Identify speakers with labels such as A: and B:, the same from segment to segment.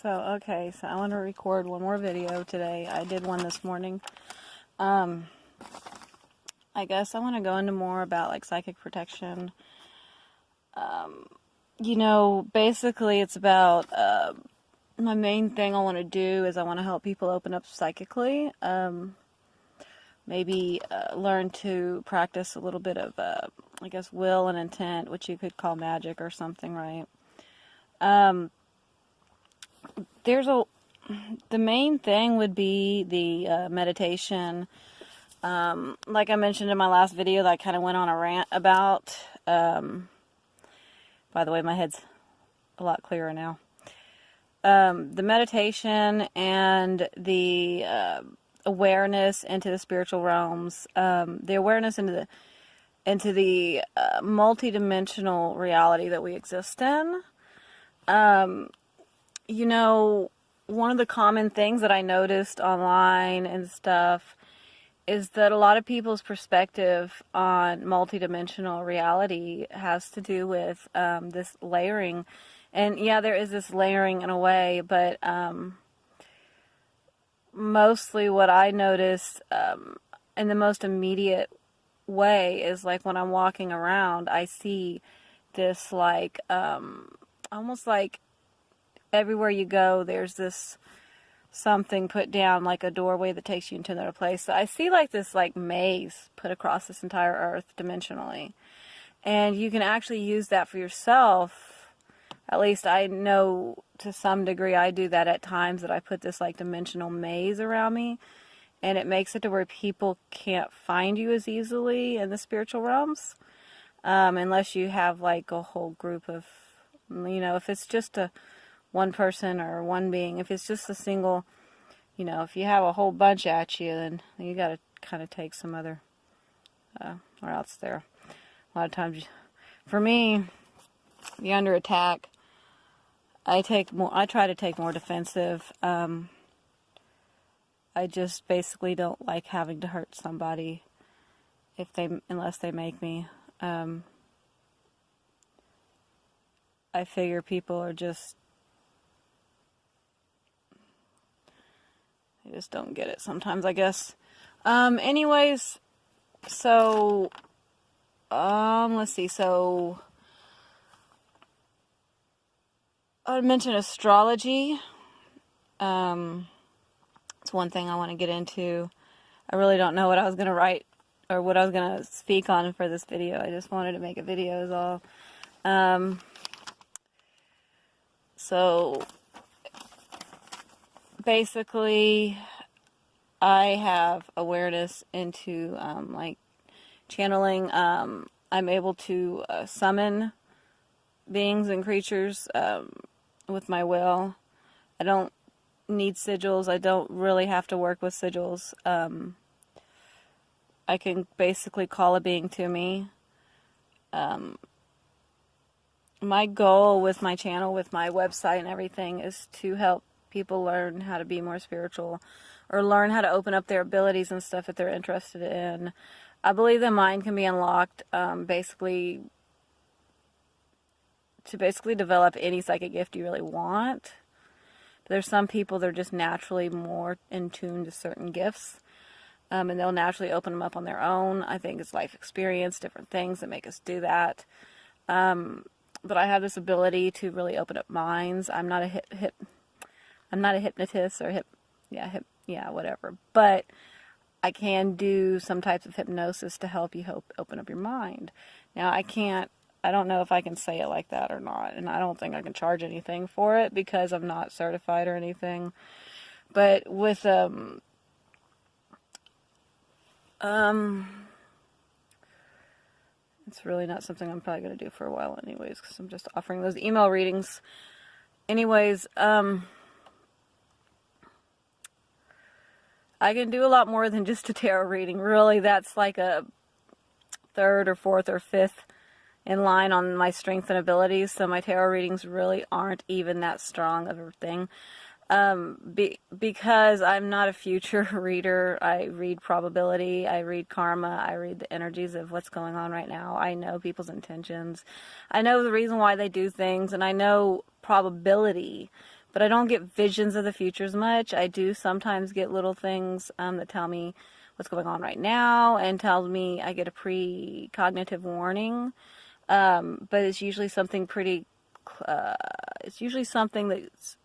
A: Okay, so I want to record one more video today. I did one this morning. I guess I want to go into more about like psychic protection. Basically it's about, my main thing I want to do is I want to help people open up psychically. Maybe learn to practice a little bit of, I guess, will and intent, which you could call magic or something, right? The main thing would be the meditation. Like I mentioned in my last video that I kind of went on a rant about. By the way, my head's a lot clearer now. The meditation and the awareness into the spiritual realms, the awareness into the multi-dimensional reality that we exist in. One of the common things that I noticed online and stuff is that a lot of people's perspective on multidimensional reality has to do with this layering. And yeah, there is this layering in a way, but mostly what I noticed in the most immediate way is like when I'm walking around, I see this like almost like everywhere you go, there's this something put down, like a doorway that takes you into another place. So I see like this like maze put across this entire earth dimensionally. And you can actually use that for yourself. At least I know to some degree I do that at times, that I put this like dimensional maze around me. And it makes it to where people can't find you as easily in the spiritual realms. Unless you have like a whole group of, if it's just one person or one being. If it's just a single, if you have a whole bunch at you, then you got to kind of take some other routes there. A lot of times, for me, you're under attack. I try to take more defensive. I just basically don't like having to hurt somebody unless they make me. I figure people are just, I just don't get it sometimes, I guess. Anyways, so, let's see, so, I would mention astrology. It's one thing I want to get into. I really don't know what I was going to write, or what I was going to speak on for this video. I just wanted to make a video is all. So, basically, I have awareness into, like, channeling. I'm able to summon beings and creatures with my will. I don't need sigils. I don't really have to work with sigils. I can basically call a being to me. My goal with my channel, with my website and everything, is to help people learn how to be more spiritual, or learn how to open up their abilities and stuff that they're interested in. I believe the mind can be unlocked to basically develop any psychic gift you really want. But there's some people that are just naturally more in tune to certain gifts, and they'll naturally open them up on their own. I think it's life experience, different things that make us do that. But I have this ability to really open up minds. I'm not a I'm not a hypnotist or whatever. But I can do some types of hypnosis to help you open up your mind. Now, I don't know if I can say it like that or not, and I don't think I can charge anything for it because I'm not certified or anything. But with it's really not something I'm probably going to do for a while anyways, because I'm just offering those email readings. Anyways, I can do a lot more than just a tarot reading. Really, that's like a third or fourth or fifth in line on my strengths and abilities, so my tarot readings really aren't even that strong of a thing. Because I'm not a future reader. I read probability, I read karma, I read the energies of what's going on right now. I know people's intentions. I know the reason why they do things, and I know probability. but I don't get visions of the future as much. I do sometimes get little things that tell me what's going on right now, and tells me I get a precognitive warning. But it's usually something pretty, it's usually something that's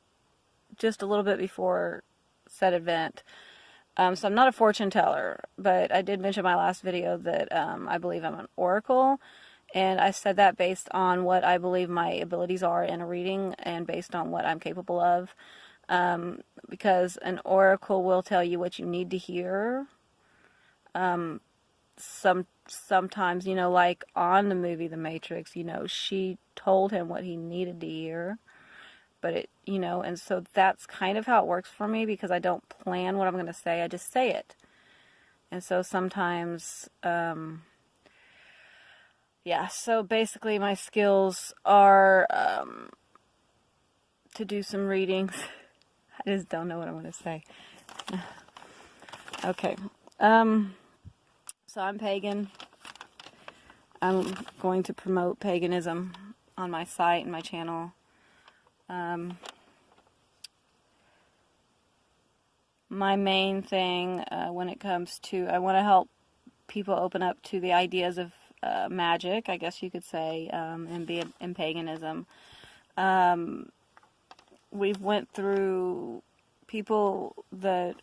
A: just a little bit before said event. So I'm not a fortune teller, but I did mention in my last video that I believe I'm an oracle. And I said that based on what I believe my abilities are in a reading and based on what I'm capable of. Because an oracle will tell you what you need to hear. Sometimes, you know, like on the movie The Matrix, you know, she told him what he needed to hear. But it, you know, and so that's kind of how it works for me, because I don't plan what I'm going to say. I just say it. And so sometimes, yeah, so basically my skills are to do some readings. I just don't know what I'm going to say. Okay. So I'm pagan. I'm going to promote paganism on my site and my channel. My main thing when it comes to, I want to help people open up to the ideas of magic, I guess you could say, and be in paganism. We've went through, people that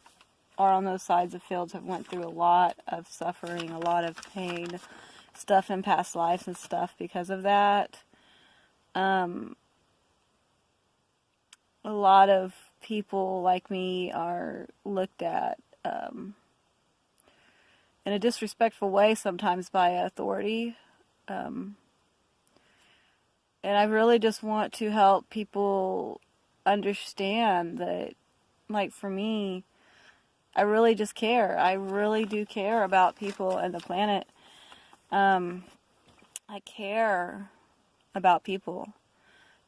A: are on those sides of fields have went through a lot of suffering, a lot of pain, stuff in past lives and stuff because of that. A lot of people like me are looked at in a disrespectful way sometimes by authority. And I really just want to help people understand that, like, for me, I really just care. I really do care about people and the planet. I care about people.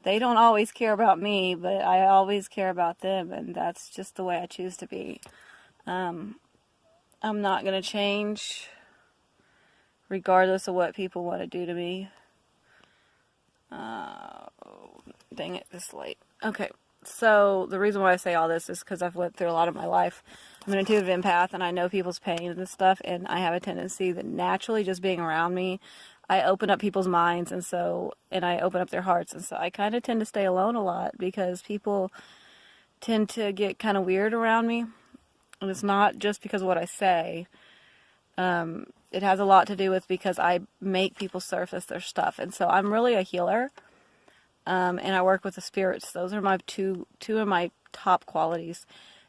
A: They don't always care about me, but I always care about them, and that's just the way I choose to be. I'm not going to change regardless of what people want to do to me. Dang it, this late. Okay, so the reason why I say all this is because I've went through a lot of my life. I'm an intuitive empath, and I know people's pain and stuff, and I have a tendency that naturally, just being around me, I open up people's minds, and I open up their hearts, and so I kind of tend to stay alone a lot because people tend to get kind of weird around me, and it's not just because of what I say. It has a lot to do with because I make people surface their stuff, and so I'm really a healer, and I work with the spirits. Those are my two of my top qualities,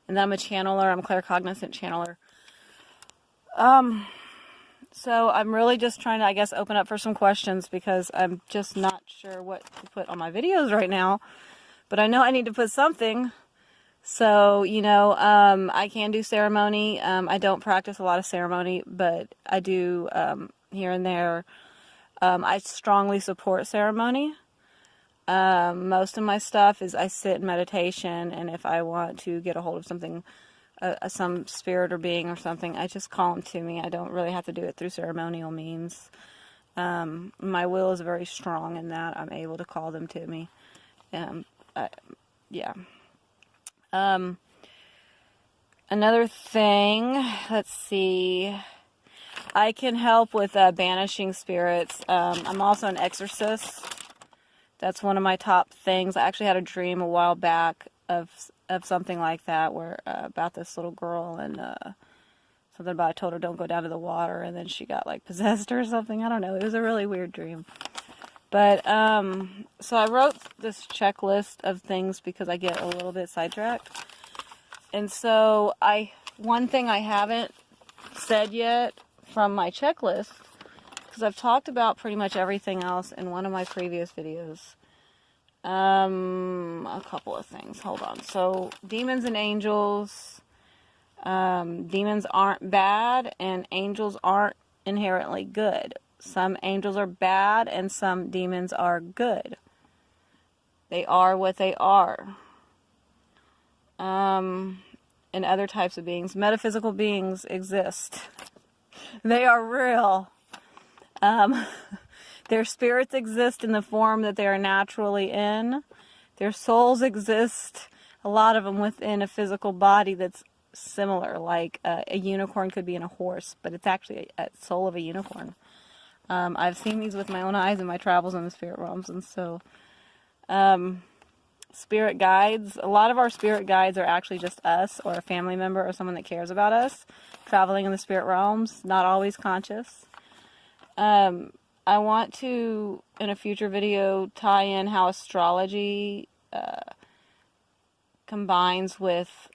A: and then I'm a channeler. I'm a claircognizant channeler. So I'm really just trying to, I guess, open up for some questions because I'm just not sure what to put on my videos right now. But I know I need to put something. So, you know, I can do ceremony. I don't practice a lot of ceremony, but I do here and there. I strongly support ceremony. Most of my stuff is I sit in meditation, and if I want to get a hold of something, some spirit or being or something, I just call them to me. I don't really have to do it through ceremonial means. My will is very strong in that I'm able to call them to me. Yeah. Another thing, let's see, I can help with banishing spirits. I'm also an exorcist. That's one of my top things. I actually had a dream a while back of something like that, where about this little girl, and something about I told her don't go down to the water, and then she got like possessed or something. I don't know. It was a really weird dream. But so I wrote this checklist of things because I get a little bit sidetracked. And so one thing I haven't said yet from my checklist, because I've talked about pretty much everything else in one of my previous videos. A couple of things. Hold on. So, demons and angels. Demons aren't bad, and angels aren't inherently good. Some angels are bad, and some demons are good. They are what they are. And other types of beings. Metaphysical beings exist. They are real. Their spirits exist in the form that they are naturally in. Their souls exist a lot of them within a physical body that's similar. Like a unicorn could be in a horse, but it's actually a soul of a unicorn. I've seen these with my own eyes in my travels in the spirit realms, and so spirit guides, a lot of our spirit guides are actually just us or a family member or someone that cares about us traveling in the spirit realms, not always conscious. I want to, in a future video, tie in how astrology combines with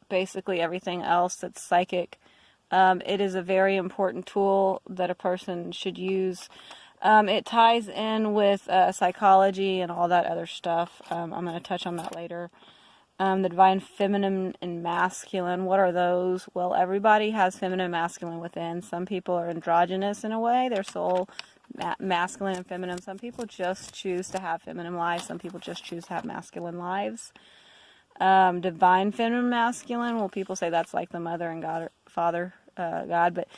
A: basically everything else that's psychic. It is a very important tool that a person should use. It ties in with psychology and all that other stuff. I'm going to touch on that later. The divine feminine and masculine, what are those? Well, everybody has feminine and masculine within. Some people are androgynous in a way, their soul masculine and feminine. Some people just choose to have feminine lives. Some people just choose to have masculine lives. Divine feminine masculine, well, people say that's like the mother and God, or father, God, but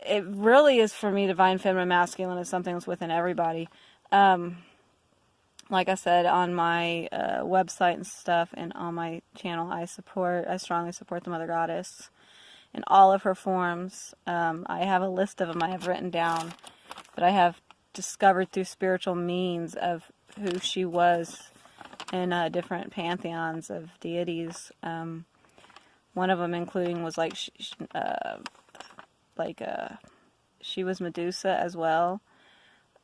A: it really is, for me, divine feminine masculine is something that's within everybody. Like I said, on my website and stuff and on my channel, I strongly support the Mother Goddess in all of her forms. I have a list of them I have written down, but I have discovered through spiritual means of who she was in different pantheons of deities. One of them including was like she was Medusa as well.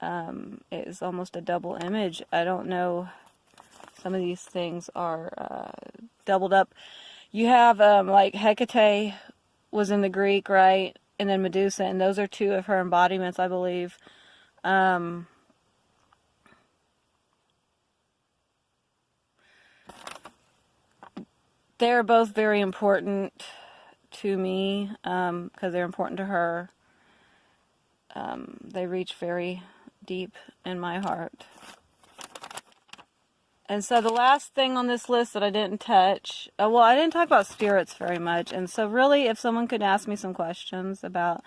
A: It is almost a double image. I don't know. Some of these things are doubled up. You have like Hecate was in the Greek, right? And then Medusa, and those are two of her embodiments, I believe. They're both very important to me because they're important to her. They reach very deep in my heart. And so the last thing on this list that I didn't touch, well, I didn't talk about spirits very much. And so really, if someone could ask me some questions about,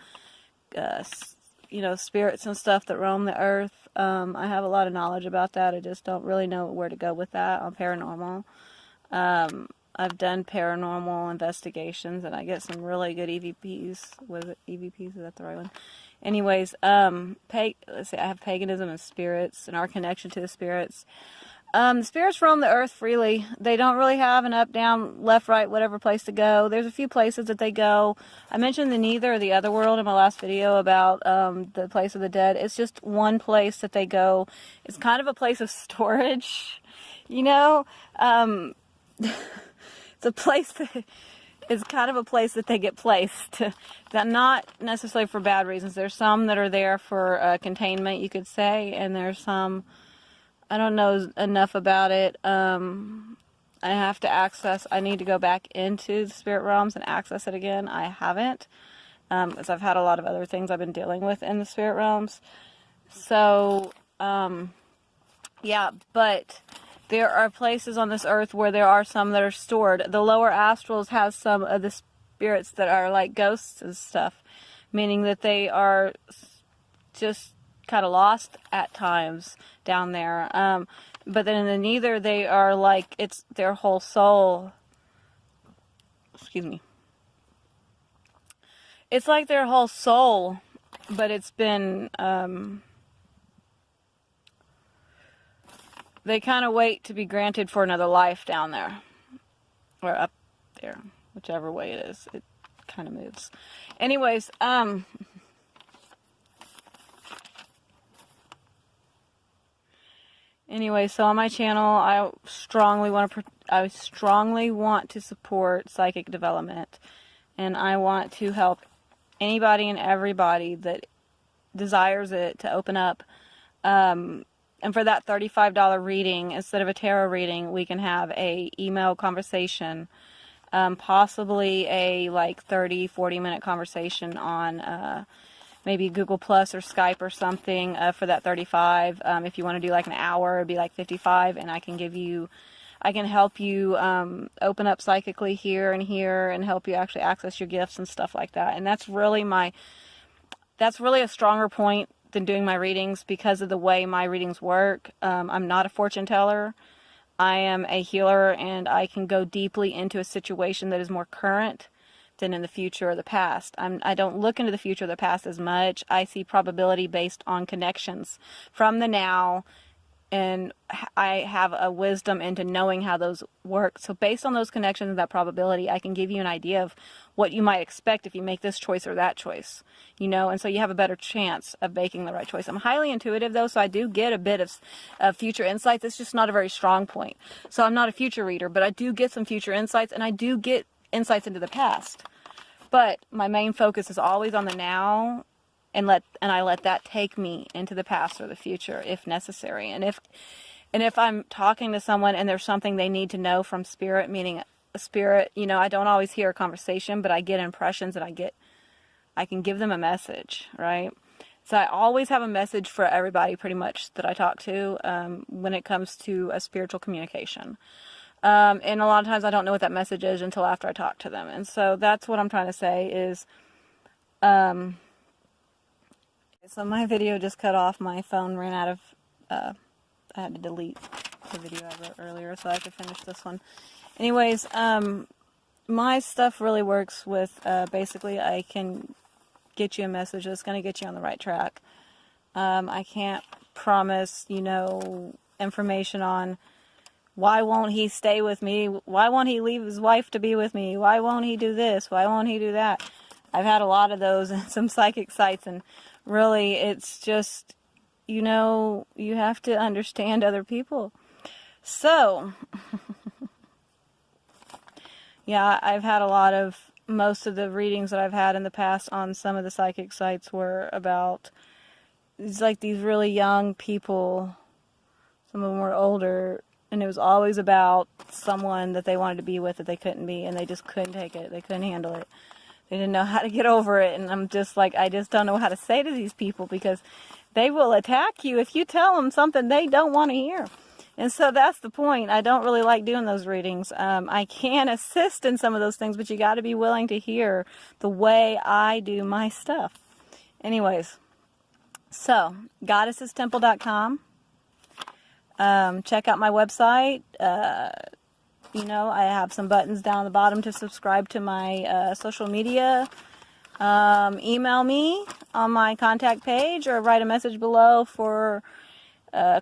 A: spirits and stuff that roam the earth, I have a lot of knowledge about that. I just don't really know where to go with that on paranormal. I've done paranormal investigations, and I get some really good EVPs. Was it EVPs? Is that the right one? Anyways, let's see, I have paganism and spirits and our connection to the spirits. The spirits roam the earth freely. They don't really have an up, down, left, right, whatever place to go. There's a few places that they go. I mentioned the neither or the other world in my last video about the place of the dead. It's just one place that they go. It's kind of a place of storage, It's a place that is kind of a place that they get placed. That not necessarily for bad reasons. There's some that are there for containment, you could say, and there's some, I don't know enough about it. I need to go back into the spirit realms and access it again. I haven't, because I've had a lot of other things I've been dealing with in the spirit realms. So, yeah, but there are places on this earth where there are some that are stored. The lower astrals has some of the spirits that are like ghosts and stuff, meaning that they are just kind of lost at times down there. But then in the neither, they are like, it's their whole soul. Excuse me. It's like their whole soul, but it's been, they kind of wait to be granted for another life down there. Or up there. Whichever way it is. It kind of moves. Anyways, so on my channel, I strongly want to support psychic development. And I want to help anybody and everybody that desires it to open up. And for that $35 reading, instead of a tarot reading, we can have a email conversation, possibly a like 30-40 minute conversation on maybe Google Plus or Skype or something for that $35. If you want to do like an hour, it'd be like $55, and I can help you open up psychically here and help you actually access your gifts and stuff like that. And that's really a stronger point than doing my readings because of the way my readings work. I'm not a fortune teller. I am a healer, and I can go deeply into a situation that is more current than in the future or the past. I don't look into the future or the past as much. I see probability based on connections from the now, and I have a wisdom into knowing how those work. So based on those connections and that probability, I can give you an idea of what you might expect if you make this choice or that choice, and so you have a better chance of making the right choice. I'm highly intuitive, though, so I do get a bit of future insights. It's just not a very strong point. So I'm not a future reader, but I do get some future insights, and I do get insights into the past. But my main focus is always on the now, and I let that take me into the past or the future if necessary. And if I'm talking to someone and there's something they need to know from spirit, meaning a spirit, I don't always hear a conversation, but I get impressions, and I can give them a message, right? So I always have a message for everybody pretty much that I talk to when it comes to a spiritual communication. And a lot of times I don't know what that message is until after I talk to them. And so that's what I'm trying to say is, so my video just cut off. My phone ran out of, I had to delete the video I wrote earlier so I could finish this one. Anyways, my stuff really works with, basically I can get you a message that's going to get you on the right track. I can't promise, information on why won't he stay with me? Why won't he leave his wife to be with me? Why won't he do this? Why won't he do that? I've had a lot of those in some psychic sites, and really it's just, you have to understand other people. So, yeah, I've had most of the readings that I've had in the past on some of the psychic sites were about, it's like these really young people, some of them were older, and it was always about someone that they wanted to be with that they couldn't be, and they just couldn't take it. They couldn't handle it. They didn't know how to get over it, and I'm just like, I just don't know how to say to these people, because they will attack you if you tell them something they don't want to hear. And so that's the point. I don't really like doing those readings. I can assist in some of those things, but you got to be willing to hear the way I do my stuff. Anyways, so goddessestemple.com. Check out my website. I have some buttons down the bottom to subscribe to my social media. Email me on my contact page, or write a message below for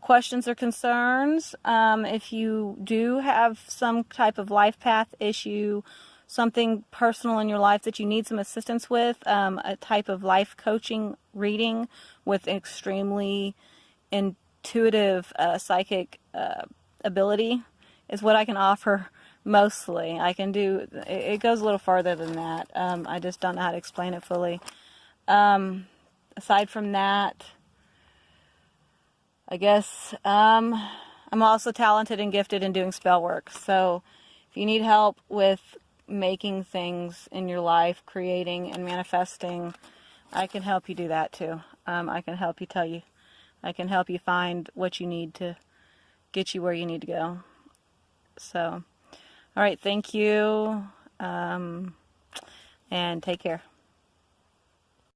A: questions or concerns. If you do have some type of life path issue, something personal in your life that you need some assistance with, a type of life coaching reading with extremely intuitive psychic ability is what I can offer mostly. I can do, it goes a little farther than that. I just don't know how to explain it fully. Aside from that, I guess I'm also talented and gifted in doing spell work. So if you need help with making things in your life, creating and manifesting, I can help you do that too. I can help you I can help you find what you need to get you where you need to go. So, all right, thank you, and take care.